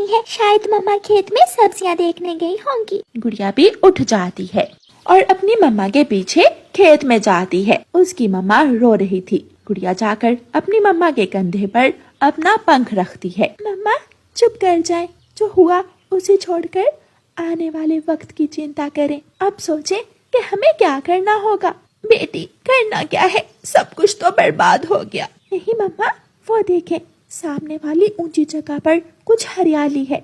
है, शायद मम्मा खेत में सब्जियां देखने गई होंगी। गुड़िया भी उठ जाती है और अपनी मम्मा के पीछे खेत में जाती है। उसकी मम्मा रो रही थी। गुड़िया जाकर अपनी मम्मा के कंधे पर अपना पंख रखती है। मम्मा चुप कर जाए, जो हुआ उसे छोड़कर आने वाले वक्त की चिंता करें। अब सोचें कि हमें क्या करना होगा। बेटी, करना क्या है, सब कुछ तो बर्बाद हो गया। नहीं मम्मा, वो देखें, सामने वाली ऊंची जगह पर कुछ हरियाली है।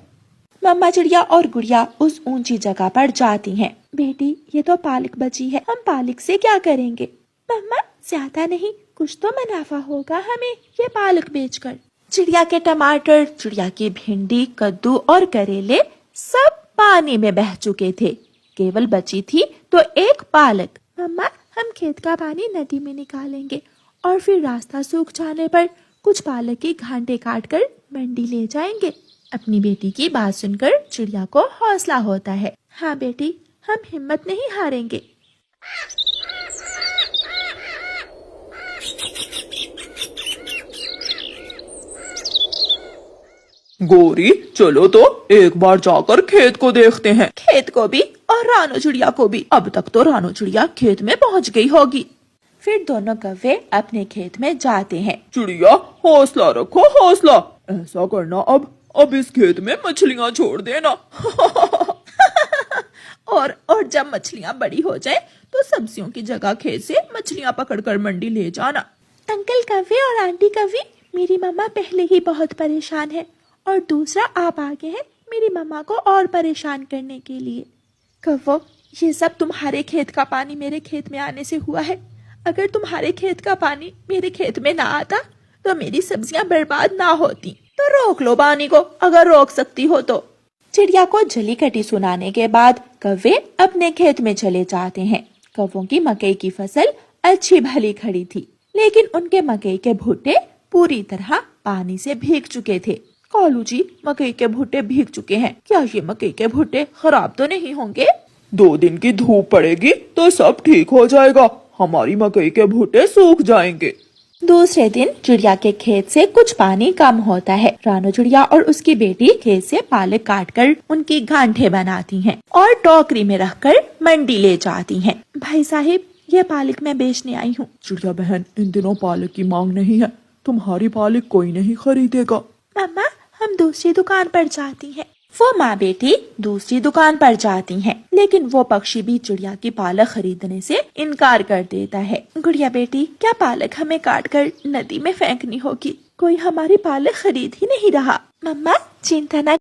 मम्मा चिड़िया और गुड़िया उस ऊंची जगह पर जाती हैं। बेटी, ये तो पालक बची है, हम पालक से क्या करेंगे? मम्मा, ज्यादा नहीं, कुछ तो मुनाफा होगा हमें ये पालक बेचकर। चिड़िया के टमाटर, चिड़िया की भिंडी, कद्दू और करेले सब पानी में बह चुके थे। केवल बची थी तो एक पालक। मम्मा, हम खेत का पानी नदी में निकालेंगे और फिर रास्ता सूख जाने पर कुछ पालक की घांटे काटकर मंडी ले जाएंगे। अपनी बेटी की बात सुनकर चिड़िया को हौसला होता है। हाँ बेटी, हम हिम्मत नहीं हारेंगे। गौरी, चलो तो एक बार जाकर खेत को देखते हैं। खेत को भी और रानो चिड़िया को भी। अब तक तो रानो चिड़िया खेत में पहुंच गई होगी। फिर दोनों कौवे अपने खेत में जाते हैं। चिड़िया, हौसला रखो, हौसला। ऐसा करना, अब इस खेत में मछलियाँ छोड़ देना। और जब मछलियाँ बड़ी हो जाए तो सब्जियों की जगह खेत से मछलियाँ पकड़कर मंडी ले जाना। अंकल कौवे और आंटी कौवी, मेरी मम्मा पहले ही बहुत परेशान है और दूसरा आप आगे हैं मेरी मम्मा को और परेशान करने के लिए। कौवो, ये सब तुम्हारे खेत का पानी मेरे खेत में आने से हुआ है। अगर तुम्हारे खेत का पानी मेरे खेत में ना आता तो मेरी सब्जियां बर्बाद ना होती। तो रोक लो पानी को, अगर रोक सकती हो तो। चिड़िया को जली कटी सुनाने के बाद कौवे अपने खेत में चले जाते हैं। कौवों की मकई की फसल अच्छी भली खड़ी थी, लेकिन उनके मकई के भुट्टे पूरी तरह पानी से भीग चुके थे। कालू जी, मकई के भुट्टे भीग चुके हैं, क्या ये मकई के भुट्टे खराब तो नहीं होंगे? 2 दिन की धूप पड़ेगी तो सब ठीक हो जाएगा, हमारी मकई के भुट्टे सूख जाएंगे। दूसरे दिन चिड़िया के खेत से कुछ पानी कम होता है। रानो चिड़िया और उसकी बेटी खेत से पालक काटकर उनकी गांठें बनाती हैं और टोकरी में रखकर मंडी ले जाती हैं। भाई साहिब, ये पालक मैं बेचने आई हूँ। चिड़िया बहन, इन दिनों पालक की मांग नहीं है, तुम्हारी पालक कोई नहीं खरीदेगा। मम्मा, हम दूसरी दुकान पर जाती हैं। वो माँ बेटी दूसरी दुकान पर जाती हैं, लेकिन वो पक्षी भी चिड़िया की पालक खरीदने से इनकार कर देता है। गुड़िया बेटी, क्या पालक हमें काटकर नदी में फेंकनी होगी? कोई हमारी पालक खरीद ही नहीं रहा। मम्मा, चिंता न